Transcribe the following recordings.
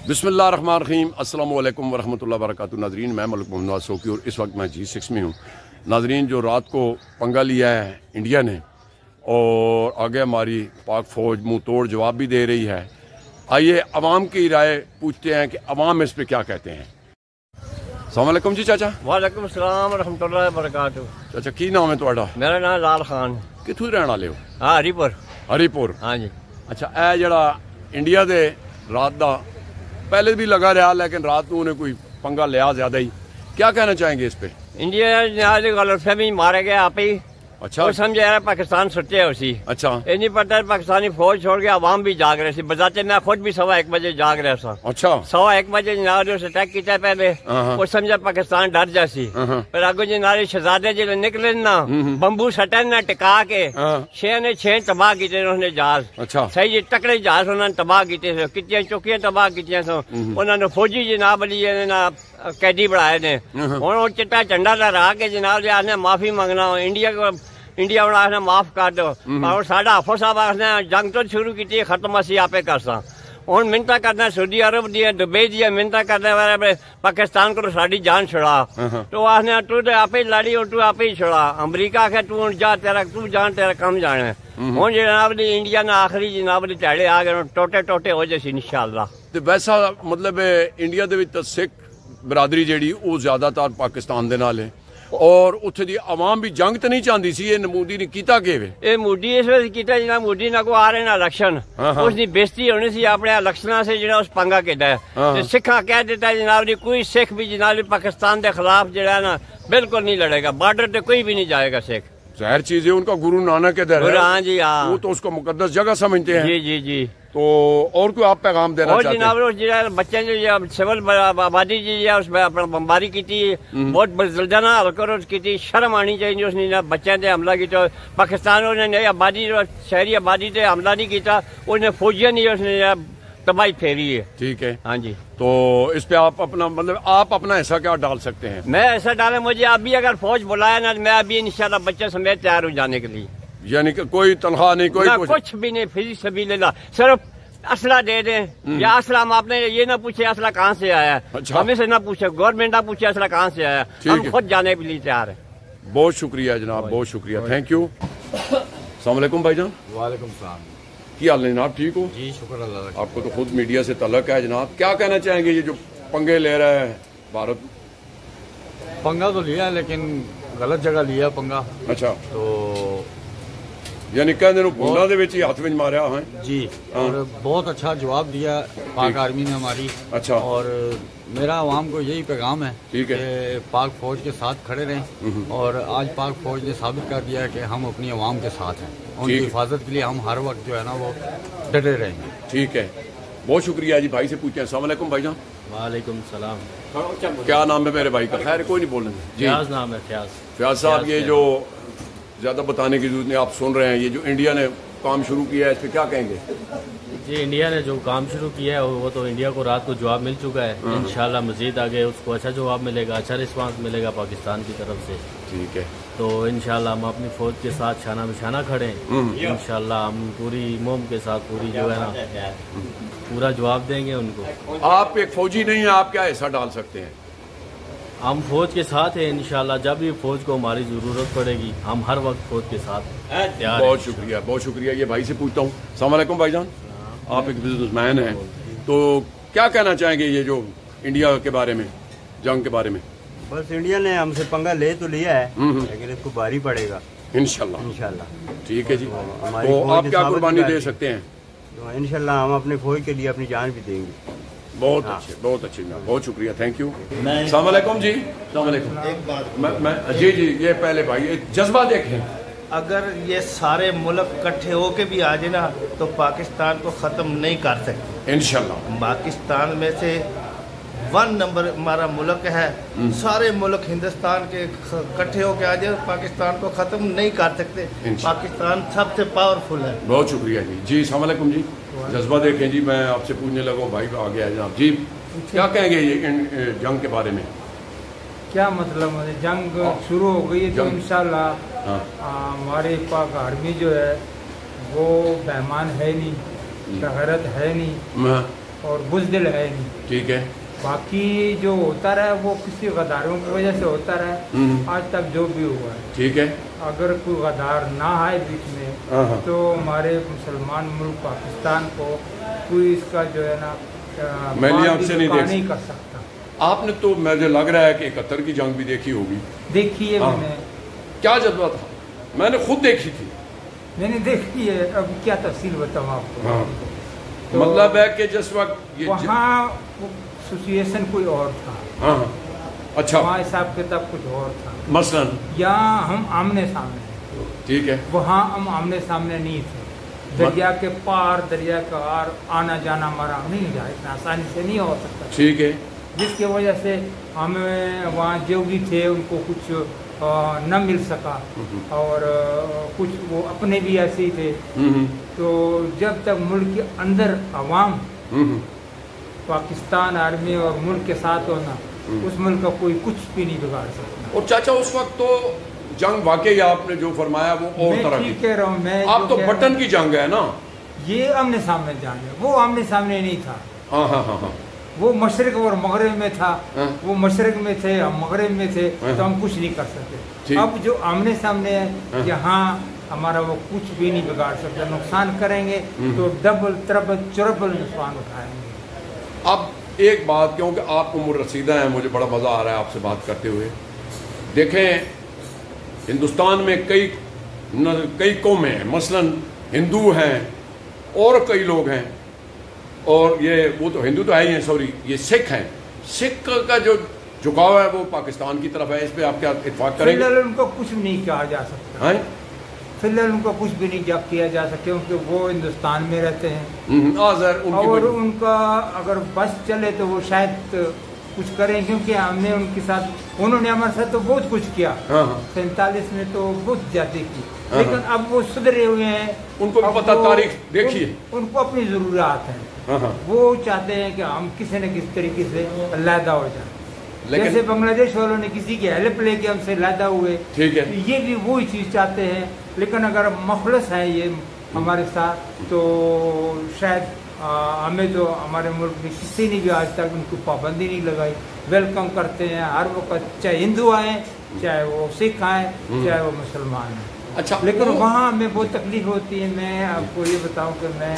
बिस्मिल्लाहिर्रहमानिर्रहीम अस्सलामु अलैकुम वरहमतुल्लाहि वबरकातुहू। नाज़रीन, मैं मलिक मोहम्मद नवाज़ शौकी और इस वक्त मैं G6 में हूँ। नाज़रीन, जो रात को पंगा लिया है इंडिया ने और आगे हमारी पाक फ़ौज मुँह तोड़ जवाब भी दे रही है। आइए अवाम की राय पूछते हैं कि अवाम इस पर क्या कहते हैं। अस्सलाम वालेकुम जी चाचा। वालेकुम सलाम रहमतुल्लाहि वबरकातुहू। चाचा की नाम है तुहाडा? मेरा नाम लाल खान। कित्थों रहने वाले हो? हाँ, हरीपुर। हरीपुर, हाँ जी। अच्छा, ए जड़ा इंडिया दे रात दा पहले भी लगा रहा, लेकिन रात को उन्हें कोई पंगा लिया ज्यादा ही, क्या कहना चाहेंगे इस पे? इंडिया गलतफहमी मारे गए आप ही। अच्छा, और समझे यार पाकिस्तान सच्चे उसी। अच्छा, ये नहीं पता पाकिस्तानी फौज छोड़ के अवाम भी जाग रहे थे। बजाते मैं खुद भी 1:15 बजे जाग रहा था। अच्छा, 1:15 बजे जनाब से अटैक किया पहले और समझा पाकिस्तान डर जासी। फिर आगो जनारे शहजादे जो निकले ना बम्बू सटन ना टिका के 6 ने 6 तबाह किए उन्होंने जहाज। अच्छा, सही जी तकड़े जहाज उन्होंने तबाह किए, कितनी चौकियां तबाह की उन्होंने फौजी जनाब ना कैदी बनाए ने। हूँ चिट्टा झंडा लहरा के जनाब ने माफी मंगना इंडिया वाला माफ कर दो। और साडा हाफो साहब आखने जंग तो शुरू की खत्म असी आपे कर सा। हूँ मिन्नता करना सऊदी अरब दिया दुबई दिया मिन्नता करने पाकिस्तान को साड़ी जान छुड़ा। तो आखने तू तो आपे लड़ी और तू आपे ही छुड़ा। अमरीका आखे तू जा तू जान तेरा कम जाना है। हूँ जनाब इंडिया ने आखिरी जनाब झड़े आ गए टोटे टोटे हो जाए इंशाअल्लाह। तो वैसा मतलब इंडिया दे विच सिख बरादरी जेड़ी वो ज्यादातर पाकिस्तान दे नाल है और उत्थे दी आवाम भी जंग तो नहीं चाहती सी। मोदी ने कीता के वे ये मोदी इस वजह कीता जना मोदी ना को आ रहे ना इलेक्शन उसकी बेइज्जती होनी सी अपने इलेक्शन से जरा उस पंगा किया है। सिखा कह देता जनाब जी कोई सिख भी जनाब पाकिस्तान के खिलाफ जरा ना बिल्कुल नहीं लड़ेगा, बॉर्डर पे कोई भी नहीं जाएगा सिख। जाहिर चीज है, उनका गुरु नानक के दर है। हाँ जी हाँ, वो तो उसको मुकद्दस जगह समझते हैं। जी जी जी। तो और कोई आप पैगाम देना चाहते हैं? और जनाब बच्चे जो सिविल आबादी जी उसमें अपना बमबारी की बहुत जल्दाना हल्कर की शर्म आनी चाहिए। उसने बच्चों से हमला किया पाकिस्तान उन्होंने आबादी शहरी आबादी से हमला नहीं किया, उन्हें फौजिया नहीं उसने तबाही फेरी है। ठीक है, हाँ जी। तो इस पे आप अपना मतलब आप अपना ऐसा क्या डाल सकते हैं? मैं ऐसा डाला मुझे अभी अगर फौज बुलाया ना मैं अभी इंशाल्लाह बच्चे समेत तैयार हो जाने के लिए। यानी कि कोई तनख्वाह नहीं, कोई कुछ भी नहीं, फिजी सभी लेना, सिर्फ असला दे दें। या असला हम आपने ये ना पूछे असला कहाँ से आया है। अच्छा, हमें से ना पूछे, गवर्नमेंट ना पूछे असला कहाँ से आया, हम खुद जाने के लिए तैयार है। बहुत शुक्रिया जनाब, बहुत शुक्रिया, थैंक यू। अस्सलाम वालेकुम भाईजान। वालेकुम सलाम। क्या हाल है जनाब, ठीक हो? जी शुक्र अल्लाह। आपको तो खुद मीडिया से तल्लक है जनाब, क्या कहना चाहेंगे ये जो पंगे ले रहा है भारत? पंगा तो लिया लेकिन गलत जगह लिया पंगा। अच्छा, तो यानी कहने भूला दे विच ही हाथ में मारा है जी। और बहुत अच्छा जवाब दिया पाक आर्मी ने हमारी। अच्छा, और मेरा आवाम को यही पैगाम है कि पाक फौज के साथ खड़े रहें। और आज पाक फौज ने साबित कर दिया है कि हम अपनी आवाम के साथ हैं, उनकी हिफाजत के लिए हम हर वक्त जो है ना वो डटे रहेंगे। ठीक है, बहुत शुक्रिया जी। भाई से पूछते हैं। अस्सलाम वालेकुम भाईजान। वालेकुम सलाम। क्या नाम है मेरे भाई का? खैर कोई नहीं बोलेंगे। फ्याज नाम है, फ्याज। फ्याज साहब, ये जो ज्यादा बताने की जरूरत नहीं, आप सुन रहे हैं ये जो इंडिया ने काम शुरू किया है इस पर क्या कहेंगे? जी, इंडिया ने जो काम शुरू किया है वो तो इंडिया को रात को जवाब मिल चुका है। इंशाल्लाह मजीद आगे उसको अच्छा जवाब मिलेगा, अच्छा रिस्पांस मिलेगा पाकिस्तान की तरफ से। ठीक है, तो इंशाल्लाह हम अपनी फौज के साथ शाना बिशाना खड़े हैं। इंशाल्लाह हम पूरी मोम के साथ पूरी जो है ना पूरा जवाब देंगे उनको। आप एक फौजी नहीं है, आप क्या ऐसा डाल सकते हैं? हम फौज के साथ हैं इंशाल्लाह, जब भी फौज को हमारी जरूरत पड़ेगी हम हर वक्त फौज के साथ तैयार। बहुत शुक्रिया, बहुत शुक्रिया। ये भाई से पूछता हूँ। अस्सलाम वालेकुम भाईजान, आप एक बिजनेसमैन हैं, तो क्या कहना चाहेंगे ये जो इंडिया के बारे में, जंग के बारे में? बस इंडिया ने हमसे पंगा ले तो लिया है लेकिन इसको भारी पड़ेगा इंशाल्लाह। इंशाल्लाह, ठीक है जी। तो आप क्या कुर्बानी दे सकते हैं? तो इंशाल्लाह हम अपने फौज के लिए अपनी जान भी देंगे। बहुत अच्छे, बहुत अच्छे, बहुत शुक्रिया, थैंक यू। अस्सलाम वालेकुम जी। अस्सलाम वालेकुम। एक बात मैं जी जी, ये पहले भाई ये जज्बा देखें, अगर ये सारे मुल्क इकट्ठे होके भी आ जाए ना तो पाकिस्तान को ख़त्म नहीं कर सकते इंशाल्लाह। पाकिस्तान में से 1 नंबर हमारा मुल्क है, सारे मुल्क हिंदुस्तान के इकट्ठे होके आ जाए पाकिस्तान को ख़त्म नहीं कर सकते। पाकिस्तान सबसे पावरफुल है। बहुत शुक्रिया जी। जी अस्सलाम वालेकुम जी। जज्बा देखें जी, मैं आपसे पूछने लगा भाई आ गया जनाब जी, क्या कहेंगे ये जंग के बारे में? क्या मतलब है, जंग शुरू हो गई है तो इंशाल्लाह हमारे पाक आर्मी जो है वो बेईमान है नहीं, शहरत है नहीं, और बुज़दिल है नहीं। ठीक है। बाकी जो होता रहा वो किसी गद्दारों की वजह से होता रहा, आज तक जो भी हुआ है। ठीक है। अगर कोई गद्दार ना आए बीच में तो हमारे मुसलमान मुल्क पाकिस्तान को कोई इसका जो है ना नहीं कर सकता। आपने तो मुझे लग रहा है कि 71 की जंग भी देखी होगी। देखी है मैंने। क्या जज्बा था? मैंने खुद देखी थी। मैंने देखी है, अब क्या तफसील बताऊँ आपको। तो मतलब है कि जिस वक्त वहाँ सिचुएशन कोई और था। अच्छा। वहाँ हिसाब किताब कुछ और था। मसलन यहाँ हम आमने सामने। ठीक है। वहाँ हम आमने सामने नहीं थे। दरिया के पार दरिया का आर आना जाना हमारा नहीं जाए, इतना आसानी से नहीं हो सकता। ठीक है। जिसकी वजह से हमें वहाँ जो भी थे उनको कुछ न मिल सका, और कुछ वो अपने भी ऐसे ही थे। तो जब तक मुल्क के अंदर अवाम पाकिस्तान आर्मी और मुल्क के साथ होना, उस मुल्क का कोई कुछ भी नहीं बिगाड़ सकता। और चाचा उस वक्त तो जंग वाकई आपने जो फरमाया वो और तरह की कह रहा हूँ मैं। आप तो बटन की जंग है ना, ये आमने सामने जंग है, वो आमने सामने नहीं था। हाँ। वो मशरक और मगरब में था। वो मशरक में थे, हम मगरब में थे, तो हम कुछ नहीं कर सकते। अब जो आमने सामने है, यहाँ हमारा वो कुछ भी नहीं बिगाड़ सकता। नुकसान करेंगे तो डबल ट्रबल चुरबल नुकसान उठाएंगे। अब एक बात, क्योंकि आप उम्र रसीदा हैं, मुझे बड़ा मज़ा आ रहा है आपसे बात करते हुए। देखें, हिंदुस्तान में कई कौमें हैं, मसलन हिंदू हैं और कई लोग हैं, और ये वो तो हिंदू तो है ही हैं, सॉरी, ये सिख हैं। सिख का जो झुकाव है वो पाकिस्तान की तरफ है। इस पे आप क्या इत्फाक करेंगे? फिलहाल उनको कुछ नहीं कहा जा सकता है। फिलहाल उनको कुछ भी नहीं किया जा सके, क्योंकि वो हिंदुस्तान में रहते हैं। और उनका अगर बस चले तो वो शायद कुछ करें, क्योंकि हमने उनके साथ, उन्होंने हमारे साथ तो बहुत कुछ किया। 47 में तो बहुत ज्यादा की, लेकिन अब वो सुधरे हुए हैं। उनको भी पता, तारीख देखिए, उनको अपनी जरूरत है। वो चाहते हैं कि हम किसी न किसी तरीके से अलहदा हो जाए। जैसे बांग्लादेश वालों ने किसी की हेल्प लेके हमसे अलहदा हुए, ठीक है, ये भी वही चीज चाहते हैं। लेकिन अगर मखलस है ये हमारे साथ, तो शायद हमें तो हमारे मुल्क में किसी ने भी आज तक उनको पाबंदी नहीं लगाई। वेलकम करते हैं हर वक्त, चाहे हिंदू आए, चाहे वो सिख आए, चाहे वो मुसलमान आए। अच्छा। लेकिन वहाँ हमें बहुत तकलीफ होती है। मैं आपको ये बताऊँ कि मैं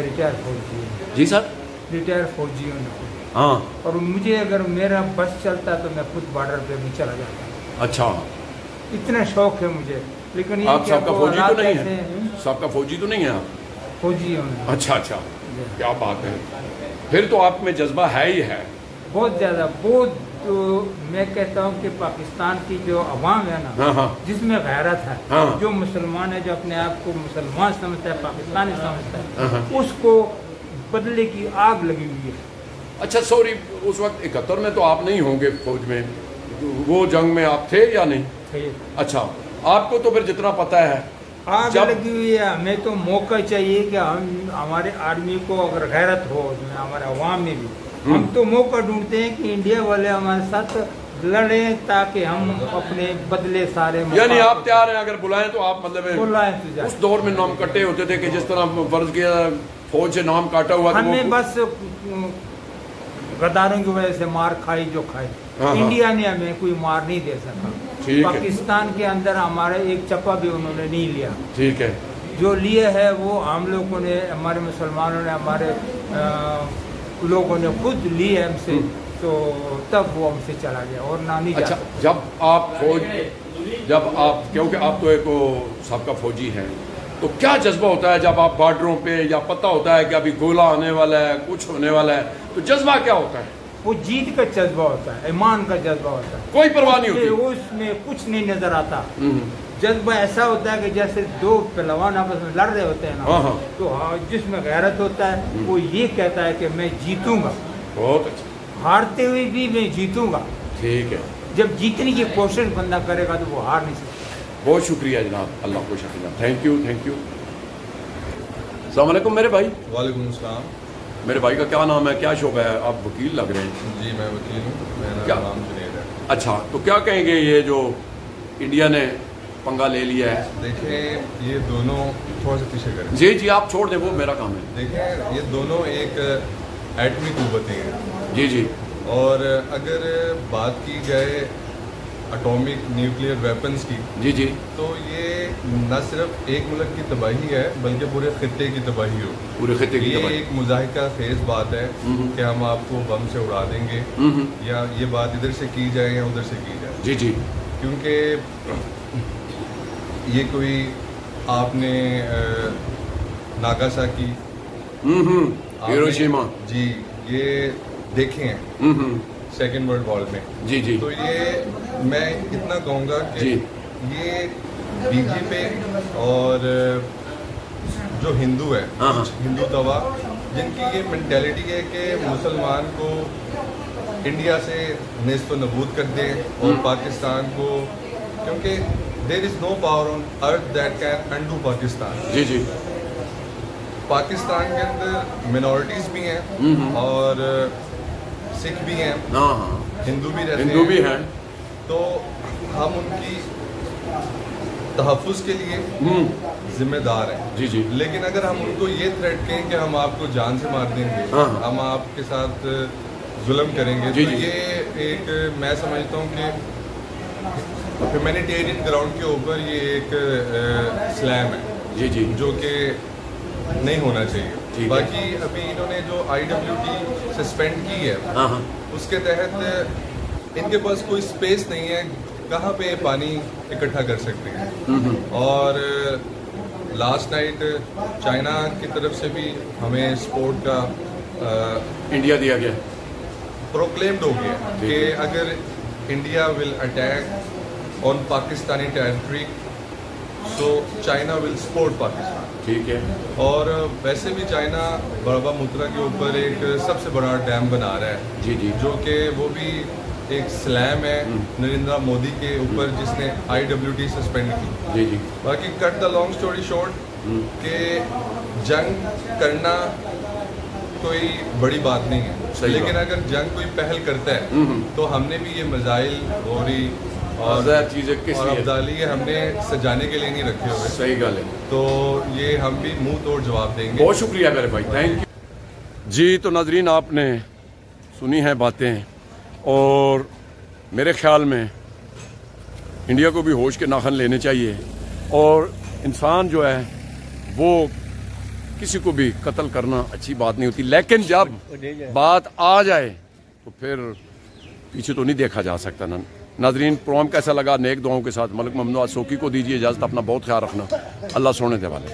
रिटायर फौजी हूँ। जी सर? रिटायर फौजी हूँ। हाँ। और मुझे अगर मेरा बस चलता तो मैं खुद बॉर्डर पे भी चला जाता। अच्छा। इतना शौक है मुझे। लेकिन आप सबका फौजी तो नहीं है? सबका फौजी तो नहीं है आप? फौजी हूँ। अच्छा, क्या बात है। फिर तो आप में जज्बा है ही है, बहुत ज़्यादा। बहुत तो मैं कहता हूँ कि पाकिस्तान की जो अवाम है ना, जिसमें गैरत है, जो मुसलमान है, जो अपने आप को मुसलमान समझता है, पाकिस्तानी समझता है, उसको बदले की आग लगी हुई है। अच्छा, सॉरी, उस वक्त 71 में तो आप नहीं होंगे फौज में, वो जंग में आप थे या नहीं थे? अच्छा, आपको तो फिर जितना पता है आग लगी हुई है। हमें तो मौका चाहिए कि हम, हमारे आर्मी को अगर गैरत हो, हमारे अवाम में भी, हम तो मौका ढूंढते हैं कि इंडिया वाले हमारे साथ लड़े, ताकि हम अपने बदले सारे। यानी आप तैयार हैं? अगर बुलाएं तो आप, मतलब बुलाएं तो। उस दौर में नाम कटे होते थे कि जिस तरह फर्ज किया फौज से नाम काटा हुआ, हमें बस गद्दारों की वजह से मार खाई जो खाई। इंडिया ने हमें कोई मार नहीं दे सका। पाकिस्तान के अंदर हमारा एक चप्पा भी उन्होंने नहीं लिया। ठीक है। जो लिए है वो हम लोगों ने, हमारे मुसलमानों ने, हमारे लोगों ने खुद लिए हमसे, तो तब वो हमसे चला गया और ना नहीं। अच्छा, जब आप क्योंकि आप तो एक सबका फौजी हैं, तो क्या जज्बा होता है जब आप बॉर्डरों पे, या पता होता है कि अभी गोला आने वाला है, कुछ होने वाला है, तो जज्बा क्या होता है? वो जीत का जज्बा होता है, ईमान का जज्बा होता है। कोई परवाह नहीं होती, उसमें कुछ नहीं नजर आता। जज्बा ऐसा होता है कि जैसे दो पहलवान आपस में लड़ रहे होते हैं ना, तो जिसमें गैरत होता है वो ये कहता है कि मैं जीतूंगा। बहुत अच्छा। हारते हुए भी मैं जीतूंगा। ठीक है। जब जीतने की कोशिश बंदा करेगा तो वो हार नहीं सकता। बहुत शुक्रिया जनाब, अल्लाह को शुक्रिया, थैंक यू, थैंक यू। अस्सलाम वालेकुम मेरे भाई। वालेकुम अस्सलाम। मेरे भाई का क्या नाम है, क्या शौक़ है? आप वकील लग रहे हैं। जी, मैं वकील हूँ, मेरा नाम जुनैद है। अच्छा, तो क्या कहेंगे ये जो इंडिया ने पंगा ले लिया है? देखिए, ये दोनों, थोड़ा सा पीछे करें। जी, आप छोड़ दें, वो मेरा काम है। देखिए, ये दोनों एक एटमी क़ुव्वतें हैं। जी जी। और अगर बात की जाए एटॉमिक न्यूक्लियर वेपन्स की, जी जी, तो ये न सिर्फ एक मुल्क की तबाही है बल्कि पूरे खित्ते की तबाही हो, पूरे खित्ते की ये तबाही। एक मुज़ाहिका खेज बात है कि हम आपको बम से उड़ा देंगे या ये बात इधर से की जाए या उधर से की जाए। जी जी। क्योंकि ये कोई आपने नागासाकी, हिरोशिमा, जी, ये देखे हैं सेकेंड वर्ल्ड वॉर में। जी जी। तो ये मैं इतना कहूँगा कि ये बीजेपी और जो हिंदू है, हिंदू तवा, जिनकी ये मेंटेलिटी है कि मुसलमान को इंडिया से नेस्त व नबूद कर दें और पाकिस्तान को, क्योंकि there is no power on earth that can undo Pakistan. जी जी। पाकिस्तान के अंदर मिनॉरिटीज़ भी हैं और सिख भी हैं, हिंदू भी रहते हैं, हिंदू भी हैं, तो हम उनकी तहफ़्फ़ुज़ के लिए जिम्मेदार हैं। जी जी। लेकिन अगर हम उनको ये थ्रेट कहें कि हम आपको जान से मार देंगे, हम आपके साथ जुल्म करेंगे, जी तो जी। ये एक, मैं समझता हूँ कि ह्यूमैनिटेरियन ग्राउंड के ऊपर ये एक स्लैम है, जी जी, जो कि नहीं होना चाहिए। बाकी अभी इन्होंने जो IWT सस्पेंड की है, उसके तहत इनके पास कोई स्पेस नहीं है, कहाँ पे पानी इकट्ठा कर सकते हैं। और लास्ट नाइट चाइना की तरफ से भी हमें सपोर्ट का इंडिया दिया गया, प्रोक्लेम्ड हो गया कि अगर India will attack on Pakistani territory, so China will support Pakistan. ठीक है। और वैसे भी चाइना ब्रह्मपुत्र के ऊपर एक सबसे बड़ा डैम बना रहा है, जी जी, जो कि वो भी एक स्लैम है नरेंद्र मोदी के ऊपर, जिसने IWT सस्पेंड की। जी जी। बाकी cut the long story short, कि जंग करना कोई बड़ी बात नहीं है, लेकिन अगर जंग कोई पहल करता है तो हमने भी ये मिसाइल और चीज़ें और अब्दाली हमने सजाने के लिए नहीं रखे हुए। सही गल है। तो ये हम भी मुंह तोड़ जवाब देंगे। बहुत शुक्रिया मेरे भाई, थैंक यू जी। तो नाजरीन, आपने सुनी हैं बातें, और मेरे ख्याल में इंडिया को भी होश के नाखन लेने चाहिए, और इंसान जो है वो किसी को भी कत्ल करना अच्छी बात नहीं होती, लेकिन जब बात आ जाए तो फिर पीछे तो नहीं देखा जा सकता ना। नाजरीन, प्रोग्राम कैसा लगा? नेक दुआओं के साथ मलिक मोहम्मद सोकी को दीजिए इजाज़त। अपना बहुत ख्याल रखना। अल्लाह सोने दे वाले।